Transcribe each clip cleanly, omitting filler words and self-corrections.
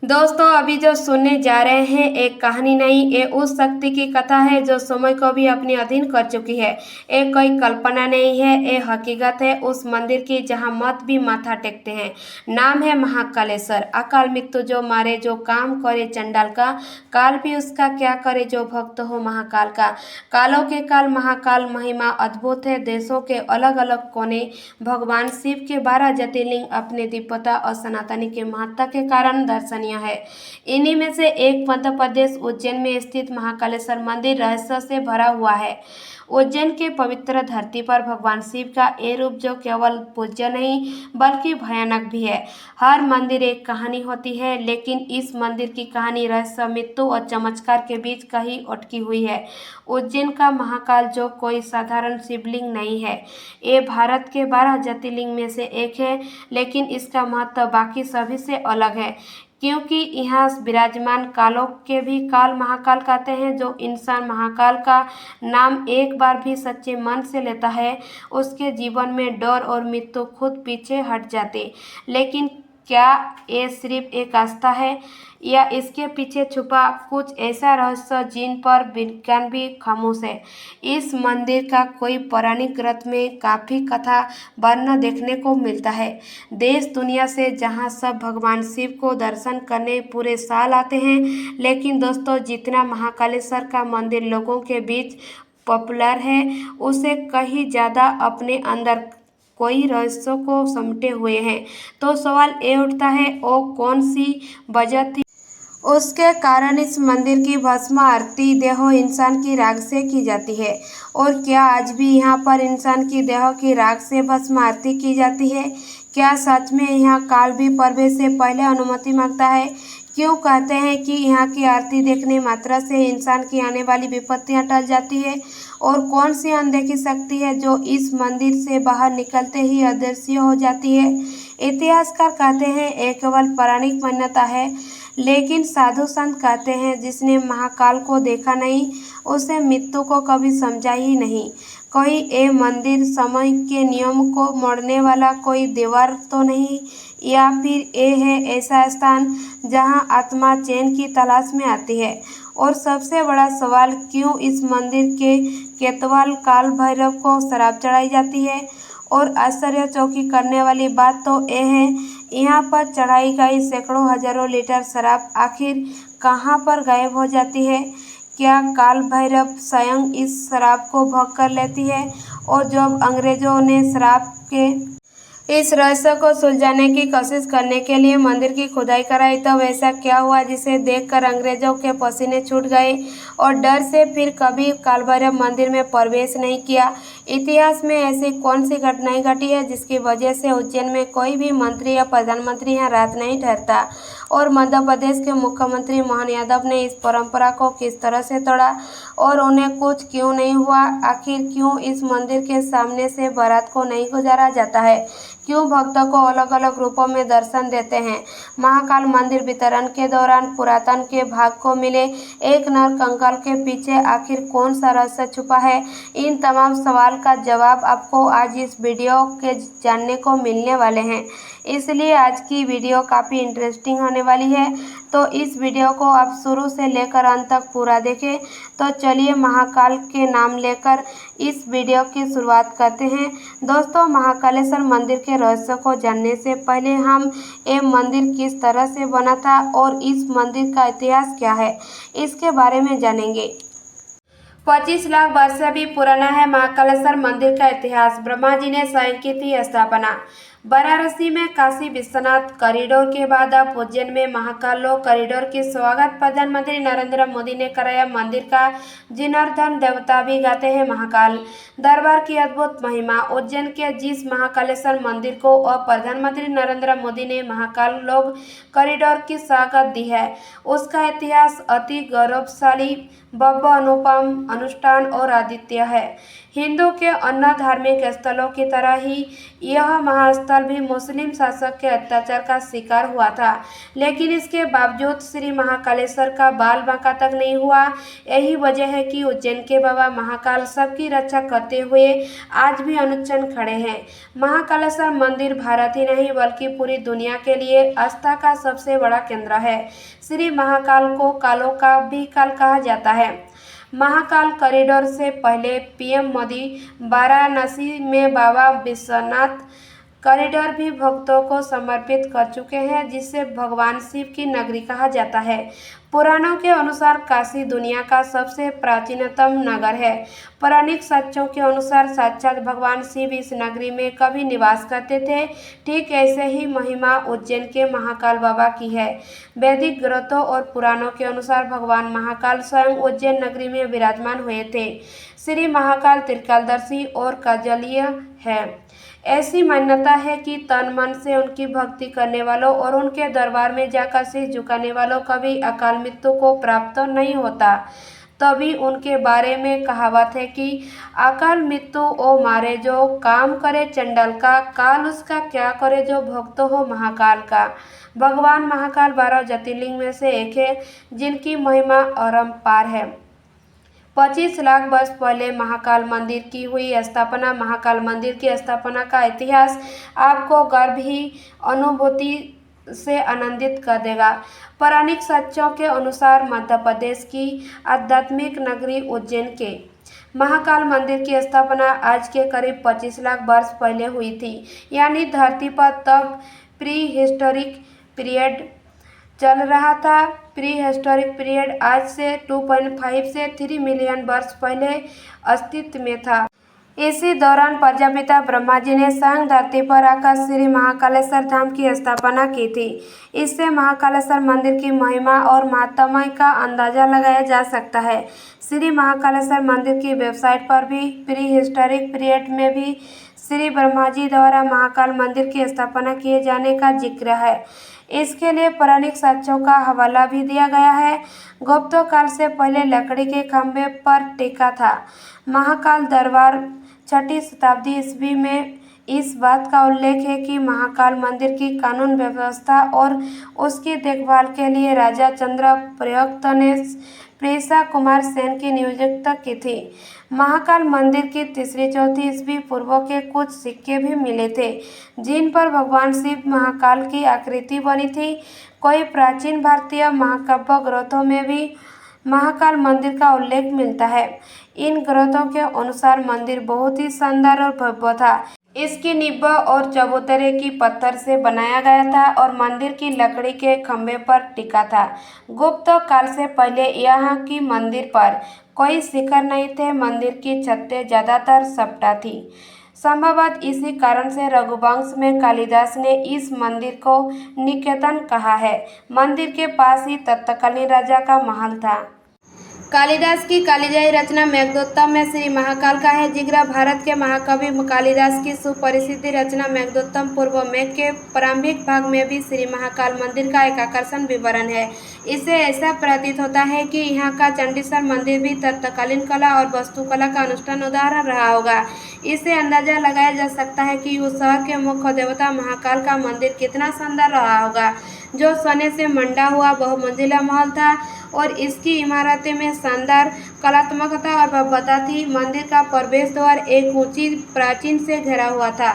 दोस्तों अभी जो सुनने जा रहे हैं एक कहानी नहीं, ये उस शक्ति की कथा है जो समय को भी अपने अधीन कर चुकी है। ये कोई कल्पना नहीं है, ये हकीकत है उस मंदिर की जहां मत भी माथा टेकते हैं। नाम है महाकालेश्वर। अकाल मृत्यु जो मारे, जो काम करे चंडाल का, काल भी उसका क्या करे जो भक्त हो महाकाल का। कालों के काल महाकाल, महिमा अद्भुत है देशों के अलग अलग कोने। भगवान शिव के 12 ज्योतिर्लिंग अपने दिव्यता और सनातनी के महत्ता के कारण दर्शनीय है। इन्हीं में से एक मध्य प्रदेश उज्जैन में स्थित महाकालेश्वर मंदिर रहस्य से भरा हुआ है। उज्जैन के पवित्र धरती पर भगवान शिव का ये रूप जो केवल पूज्य नहीं बल्कि भयानक भी है। हर मंदिर एक कहानी होती है, लेकिन इस मंदिर की कहानी रहस्य, मृत्यु और चमत्कार के बीच कहीं अटकी हुई है। उज्जैन का महाकाल जो कोई साधारण शिवलिंग नहीं है, ये भारत के 12 ज्योतिर्लिंग में से एक है, लेकिन इसका महत्व बाकी सभी से अलग है। क्योंकि यहाँ विराजमान कालों के भी काल महाकाल कहते हैं। जो इंसान महाकाल का नाम एक बार भी सच्चे मन से लेता है, उसके जीवन में डर और मृत्यु खुद पीछे हट जाते। लेकिन क्या ये सिर्फ एक आस्था है या इसके पीछे छुपा कुछ ऐसा रहस्य जिन पर विज्ञान भी खामोश है। इस मंदिर का कोई पौराणिक ग्रंथ में काफ़ी कथा वर्णन देखने को मिलता है। देश दुनिया से जहां सब भगवान शिव को दर्शन करने पूरे साल आते हैं, लेकिन दोस्तों जितना महाकालेश्वर का मंदिर लोगों के बीच पॉपुलर है, उसे कहीं ज़्यादा अपने अंदर कोई रहस्यों को समेटे हुए हैं। तो सवाल ये उठता है, वो कौन सी वजह थी उसके कारण इस मंदिर की भस्म आरती देहो इंसान की राख से की जाती है। और क्या आज भी यहाँ पर इंसान की देह की राख से भस्म आरती की जाती है? क्या सच में यहाँ काल भी प्रवेश से पहले अनुमति मांगता है? क्यों कहते हैं कि यहाँ की आरती देखने मात्रा से इंसान की आने वाली विपत्तियाँ टल जाती है? और कौन सी अनदेखी शक्ति है जो इस मंदिर से बाहर निकलते ही अदृश्य हो जाती है? इतिहासकार कहते हैं ये केवल पौराणिक मान्यता है, लेकिन साधु संत कहते हैं जिसने महाकाल को देखा नहीं, उसे मृत्यु को कभी समझा ही नहीं। कोई ये मंदिर समय के नियम को मोड़ने वाला कोई दीवार तो नहीं, या फिर ये है ऐसा स्थान जहां आत्मा चैन की तलाश में आती है? और सबसे बड़ा सवाल, क्यों इस मंदिर के केतवाल काल भैरव को शराब चढ़ाई जाती है? और आश्चर्यचकित करने वाली बात तो ये है, यहाँ पर चढ़ाई गई सैकड़ों हजारों लीटर शराब आखिर कहाँ पर गायब हो जाती है? क्या काल भैरव स्वयं इस शराब को भोग कर लेती है? और जब अंग्रेजों ने शराब के इस रहस्य को सुलझाने की कोशिश करने के लिए मंदिर की खुदाई कराई, तब ऐसा क्या हुआ जिसे देखकर अंग्रेजों के पसीने छूट गए और डर से फिर कभी काल भैरव मंदिर में प्रवेश नहीं किया? इतिहास में ऐसी कौन सी घटनाएं घटी है जिसकी वजह से उज्जैन में कोई भी मंत्री या प्रधानमंत्री यहाँ रात नहीं ठहरता? और मध्य प्रदेश के मुख्यमंत्री मोहन यादव ने इस परंपरा को किस तरह से तोड़ा और उन्हें कुछ क्यों नहीं हुआ? आखिर क्यों इस मंदिर के सामने से बारात को नहीं गुजारा जाता है? क्यों भक्तों को अलग अलग रूपों में दर्शन देते हैं? महाकाल मंदिर वितरण के दौरान पुरातन के भाग को मिले एक नर कंकाल के पीछे आखिर कौन सा रहस्य छुपा है? इन तमाम सवाल का जवाब आपको आज इस वीडियो के जानने को मिलने वाले हैं, इसलिए आज की वीडियो काफ़ी इंटरेस्टिंग होने वाली है। तो इस वीडियो को आप शुरू से लेकर अंत तक पूरा देखें। तो चलिए महाकाल के नाम लेकर इस वीडियो की शुरुआत करते हैं। दोस्तों, महाकालेश्वर मंदिर के रहस्य को जानने से पहले हम ये मंदिर किस तरह से बना था और इस मंदिर का इतिहास क्या है, इसके बारे में जानेंगे। 25 लाख वर्ष भी पुराना है महाकालेश्वर मंदिर का इतिहास। ब्रह्मा जी ने स्वयं की थी स्थापना। वाराणसी में काशी विश्वनाथ कॉरिडोर के बाद अब उज्जैन में महाकाल लोक कॉरिडोर की स्वागत प्रधानमंत्री नरेंद्र मोदी ने कराया। मंदिर का जीर्णोद्धार देवता भी गाते हैं महाकाल दरबार की अद्भुत महिमा। उज्जैन के जिस महाकालेश्वर मंदिर को अब प्रधानमंत्री नरेंद्र मोदी ने महाकाल लोक कॉरिडोर की स्वागत दी है, उसका इतिहास अति गौरवशाली, भव्य, अनुपम, अनुष्ठान और आदित्य है। हिंदू के अन्य धार्मिक स्थलों की तरह ही यह महास्थल स्थल भी मुस्लिम शासक के अत्याचार का शिकार हुआ था, लेकिन इसके बावजूद श्री महाकालेश्वर का बाल बांका तक नहीं हुआ। यही वजह है कि उज्जैन के बाबा महाकाल सबकी रक्षा करते हुए आज भी अनुक्षण खड़े हैं। महाकालेश्वर मंदिर भारत ही नहीं बल्कि पूरी दुनिया के लिए आस्था का सबसे बड़ा केंद्र है। श्री महाकाल को कालों का भी काल कहा जाता है। महाकाल कॉरिडोर से पहले पीएम मोदी वाराणसी में बाबा विश्वनाथ कॉरिडोर भी भक्तों को समर्पित कर चुके हैं, जिसे भगवान शिव की नगरी कहा जाता है। पुराणों के अनुसार काशी दुनिया का सबसे प्राचीनतम नगर है। पौराणिक साक्ष्यों के अनुसार साक्षात भगवान शिव इस नगरी में कभी निवास करते थे। ठीक ऐसे ही महिमा उज्जैन के महाकाल बाबा की है। वैदिक ग्रंथों और पुराणों के अनुसार भगवान महाकाल स्वयं उज्जैन नगरी में विराजमान हुए थे। श्री महाकाल त्रिकालदर्शी और काजलीय है। ऐसी मान्यता है कि तन मन से उनकी भक्ति करने वालों और उनके दरबार में जाकर शीश झुकाने वालों कभी अकाल मृत्यु को प्राप्त नहीं होता। तभी उनके बारे में कहावत है कि अकाल मृत्यु ओ मारे जो काम करे चंडाल का, काल उसका क्या करे जो भक्त हो महाकाल का। भगवान महाकाल 12 ज्योतिर्लिंग में से एक है, जिनकी महिमा अपरंपार है। 25 लाख वर्ष पहले महाकाल मंदिर की हुई स्थापना। महाकाल मंदिर की स्थापना का इतिहास आपको गर्व ही अनुभूति से आनंदित कर देगा। पौराणिक साक्ष्यों के अनुसार मध्य प्रदेश की आध्यात्मिक नगरी उज्जैन के महाकाल मंदिर की स्थापना आज के करीब 25 लाख वर्ष पहले हुई थी। यानी धरती पर तब प्री हिस्टोरिक पीरियड चल रहा था। प्री हिस्टोरिक पीरियड आज से 2.5 से 3 मिलियन वर्ष पहले अस्तित्व में था। इसी दौरान प्रजापिता ब्रह्मा जी ने स्वयं धरती पर आकर श्री महाकालेश्वर धाम की स्थापना की थी। इससे महाकालेश्वर मंदिर की महिमा और महात्म्य का अंदाजा लगाया जा सकता है। श्री महाकालेश्वर मंदिर की वेबसाइट पर भी प्री हिस्टोरिक पीरियड में भी श्री ब्रह्मा जी द्वारा महाकाल मंदिर की स्थापना किए जाने का जिक्र है। इसके लिए पौराणिक साक्ष्यों का हवाला भी दिया गया है। गुप्त काल से पहले लकड़ी के खंभे पर टिका था। महाकाल दरबार 6ठी शताब्दी ईस्वी में इस बात का उल्लेख है कि महाकाल मंदिर की कानून व्यवस्था और उसकी देखभाल के लिए राजा चंद्र प्रयुक्त ने प्रेषा कुमार सेन की नियुक्ति की थी। महाकाल मंदिर की 3री-4थी ईस्वी पूर्व के कुछ सिक्के भी मिले थे, जिन पर भगवान शिव महाकाल की आकृति बनी थी। कोई प्राचीन भारतीय महाकाव्य ग्रंथों में भी महाकाल मंदिर का उल्लेख मिलता है। इन ग्रंथों के अनुसार मंदिर बहुत ही शानदार और भव्य था। इसकी निब्ब और चबूतरे की पत्थर से बनाया गया था और मंदिर की लकड़ी के खंभे पर टिका था। गुप्त काल से पहले यहाँ की मंदिर पर कोई शिखर नहीं थे। मंदिर की छतें ज़्यादातर सपाट थी। संभवतः इसी कारण से रघुवंश में कालिदास ने इस मंदिर को निकेतन कहा है। मंदिर के पास ही तत्कालीन राजा का महल था। कालिदास की कालिदाई रचना मेघदूतम में श्री महाकाल का है जिक्र। भारत के महाकवि कालिदास की सुप्रसिद्ध रचना मेघदूतम पूर्व मेघ के प्रारंभिक भाग में भी श्री महाकाल मंदिर का एक आकर्षण विवरण है। इससे ऐसा प्रतीत होता है कि यहाँ का चंडीश्वर मंदिर भी तत्कालीन कला और वास्तुकला का अनुष्ठान उदाहरण रहा होगा। इससे अंदाजा लगाया जा सकता है कि उस शहर के मुख्य देवता महाकाल का मंदिर कितना शानदार रहा होगा, जो सोने से मंडा हुआ बहुमंजिला महल था और इसकी इमारतें में शानदार कलात्मकता और भव्यता थी। मंदिर का प्रवेश द्वार एक ऊंची प्राचीन से घिरा हुआ था।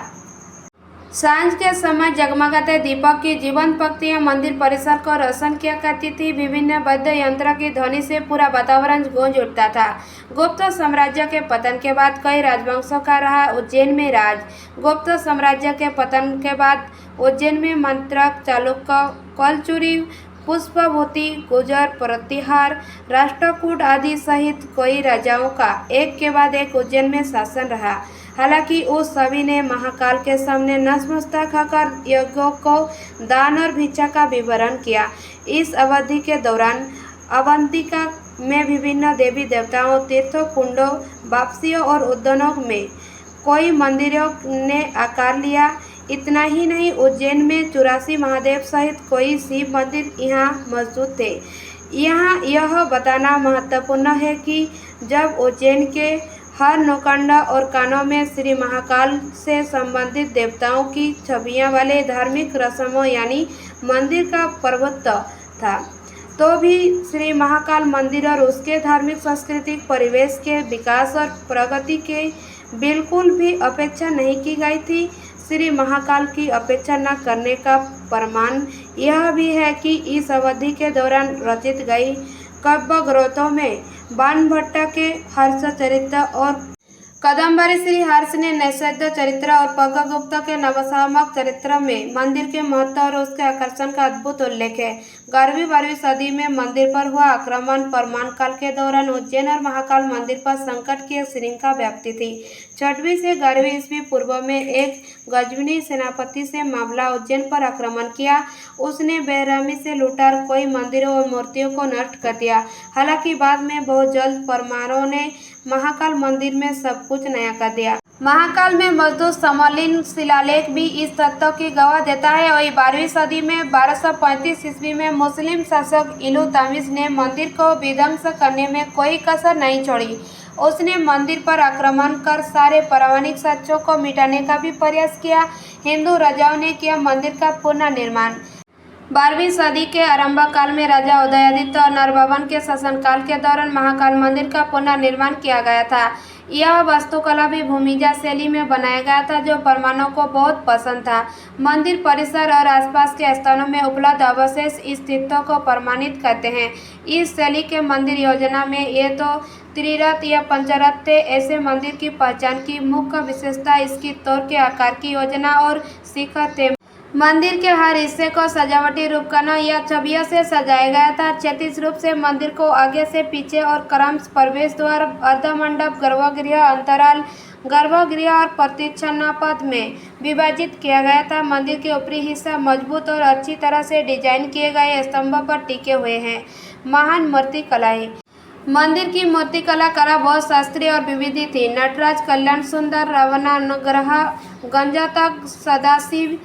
सांझ के समय जगमगाते दीपक की जीवंत पंक्तियां मंदिर परिसर को रोशन किया करती थी। विभिन्न वाद्य यंत्रों की ध्वनि से पूरा वातावरण गूंज उठता था। गुप्त साम्राज्य के पतन के बाद कई राजवंशों का रहा उज्जैन में राज। गुप्त साम्राज्य के पतन के बाद उज्जैन में मंत्रक, चालुक्य, कलचुरी, पुष्पभूति, गुर्जर, प्रतिहार, राष्ट्रकूट आदि सहित कई राजाओं का एक के बाद एक उज्जैन में शासन रहा। हालांकि उस सभी ने महाकाल के सामने नतमस्तक होकर यज्ञों को दान और भिक्षा का विवरण किया। इस अवधि के दौरान अवंतिका में विभिन्न देवी देवताओं, तीर्थों, कुंडों, वापसियों और उद्यानों में कई मंदिरों ने आकार लिया। इतना ही नहीं, उज्जैन में 84 महादेव सहित कई शिव मंदिर यहाँ मौजूद थे। यहाँ यह बताना महत्वपूर्ण है कि जब उज्जैन के हर नौकंडा और कानों में श्री महाकाल से संबंधित देवताओं की छवियां वाले धार्मिक रस्मों यानी मंदिर का प्रभुत्व था। तो भी श्री महाकाल मंदिर और उसके धार्मिक सांस्कृतिक परिवेश के विकास और प्रगति के बिल्कुल भी अपेक्षा नहीं की गई थी। श्री महाकाल की अपेक्षा न करने का प्रमाण यह भी है कि इस अवधि के दौरान रचित गई काव्य ग्रंथों में बाणभट्ट के हर्षचरित्र और कादम्बरी श्री हर्ष ने नैषध चरित्र और पद्मगुप्त के नवसंवत चरित्र में मंदिर के महत्व और उसके आकर्षण का अद्भुत उल्लेख है। 11वीं सदी में मंदिर पर हुआ आक्रमण परमान काल के दौरान उज्जैन और महाकाल मंदिर पर संकट की एक श्रृंखला व्याप्ति थी। 6वीं से 11वीं ईस्वी पूर्व में एक गजनीनी सेनापति से मामला उज्जैन पर आक्रमण किया। उसने बेरहमी से लूटकर कई मंदिरों और मूर्तियों को नष्ट कर दिया। हालांकि बाद में बहुत जल्द परमारों ने महाकाल मंदिर में सब कुछ नया कर दिया। महाकाल में मौजूद समकालीन शिलालेख भी इस तथ्य की गवाह देता है। वही 12वीं सदी में 1235 ईस्वी में मुस्लिम शासक इल्तुतमिश ने मंदिर को विध्वंस करने में कोई कसर नहीं छोड़ी। उसने मंदिर पर आक्रमण कर सारे पौराणिक साक्ष्यों को मिटाने का भी प्रयास किया। हिंदू राजाओं ने किया मंदिर का पुनर्निर्माण। 12वीं सदी के आरंभ काल में राजा उदयादित्य और नरभवन के शासनकाल के दौरान महाकाल मंदिर का पुनर्निर्माण किया गया था। यह वास्तुकला भी भूमिजा शैली में बनाया गया था जो परमाणुओं को बहुत पसंद था। मंदिर परिसर और आसपास के स्थानों में उपलब्ध अवशेष स्थितियों को प्रमाणित करते हैं। इस शैली के मंदिर योजना में ये तो त्रिरथ या पंचरथ थे। ऐसे मंदिर की पहचान की मुख्य विशेषता इसकी तोर के आकार की योजना और शिखर थे। मंदिर के हर हिस्से को सजावटी रूपकला या छवियों से सजाया गया था। क्षैतिज रूप से मंदिर को आगे से पीछे और क्रमशः प्रवेश द्वार, अर्धमंडप, गर्भगृह, अंतराल, गर्भगृह और प्रदक्षिणा पथ में विभाजित किया गया था। मंदिर के ऊपरी हिस्सा मजबूत और अच्छी तरह से डिजाइन किए गए स्तंभों पर टिके हुए हैं। महान मूर्ति कलाएं। मंदिर की मूर्तिकला कला बहुत शास्त्रीय और विविध थी। नटराज, कल्याण सुंदर, रावणानुग्रह, गंजातक, सदाशिव,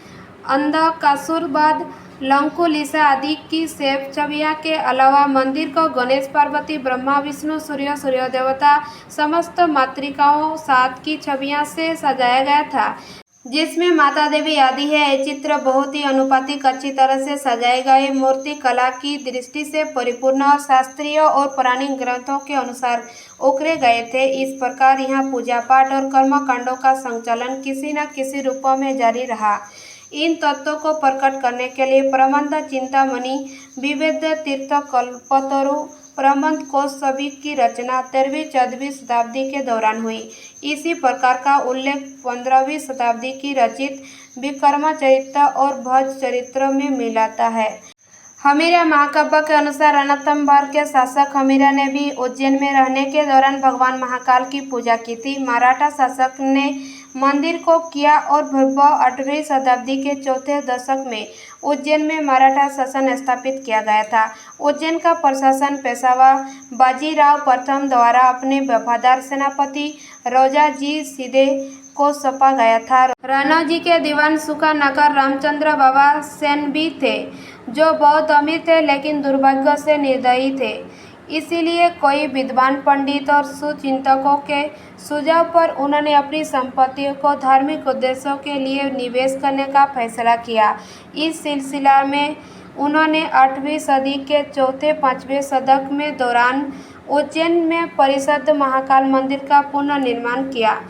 अंधकासुरवध, लंकुलिसा आदि की छवियां के अलावा मंदिर को गणेश, पार्वती, ब्रह्मा, विष्णु, सूर्य देवता समस्त मातृकाओं सात की छवियां से सजाया गया था, जिसमें माता देवी आदि है। ये चित्र बहुत ही अनुपातिक अच्छी तरह से सजाए गए मूर्ति कला की दृष्टि से परिपूर्ण और शास्त्रीय और पौराणिक ग्रंथों के अनुसार उकेरे गए थे। इस प्रकार यहाँ पूजा पाठ और कर्मकांडों का संचालन किसी न किसी रूप में जारी रहा। इन तत्वों को प्रकट करने के लिए प्रबंध चिंतामणि, विवेद तीर्थ, कल्पतरु, प्रबंध कोश सभी की रचना 13वीं-14वीं शताब्दी के दौरान हुई। इसी प्रकार का उल्लेख 15वीं शताब्दी की रचित विक्रमचरित्र और भद्द चरित्र में मिलता है। हमीरा महाकाव्य के अनुसार रणथंभौर के शासक हमीरा ने भी उज्जैन में रहने के दौरान भगवान महाकाल की पूजा की थी। मराठा शासक ने मंदिर को किया और भव्य 8वीं शताब्दी के चौथे दशक में उज्जैन में मराठा शासन स्थापित किया गया था। उज्जैन का प्रशासन पेशवा बाजीराव प्रथम द्वारा अपने वफादार सेनापति रौजाजी शिंदे को सौंपा गया था। राणौजी के दीवान सुखानकर रामचंद्र बाबा सेन भी थे, जो बहुत अमीर थे लेकिन दुर्भाग्य से निर्दयी थे। इसीलिए कई विद्वान पंडित और सुचिंतकों के सुझाव पर उन्होंने अपनी संपत्तियों को धार्मिक उद्देश्यों के लिए निवेश करने का फैसला किया। इस सिलसिला में उन्होंने 8वीं सदी के चौथे-5वें शतक में दौरान उज्जैन में परिशुद्ध महाकाल मंदिर का पुनर्निर्माण किया।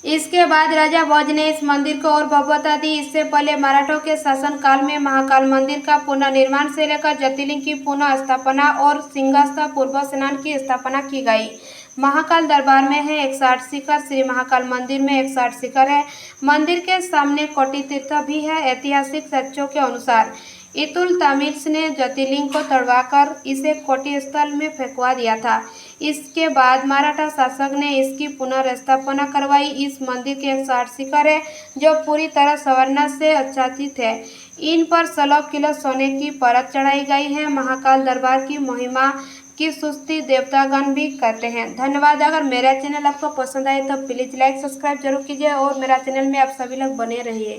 इसके बाद राजा भोज ने इस मंदिर को और भव्यता दी। इससे पहले मराठों के शासनकाल में महाकाल मंदिर का पुनर्निर्माण से लेकर ज्योतिर्लिंग की पुनः स्थापना और सिंहस्थ पूर्व स्नान की स्थापना की गई। महाकाल दरबार में है 108 शिखर। श्री महाकाल मंदिर में 108 शिखर है। मंदिर के सामने कोटि तीर्थ भी है। ऐतिहासिक साक्ष्यों के अनुसार इल्तुतमिश ने ज्योतिर्लिंग को तोड़वाकर इसे कोटि स्थल में फेंकवा दिया था। इसके बाद मराठा शासक ने इसकी पुनर्स्थापना करवाई। इस मंदिर के 108 शिखर है जो पूरी तरह स्वर्ण से आच्छादित है। इन पर 16 किलो सोने की परत चढ़ाई गई है। महाकाल दरबार की महिमा की स्तुति देवतागण भी करते हैं। धन्यवाद। अगर मेरा चैनल आपको पसंद आए तो प्लीज़ लाइक सब्सक्राइब जरूर कीजिए और मेरा चैनल में आप सभी लोग बने रहिए।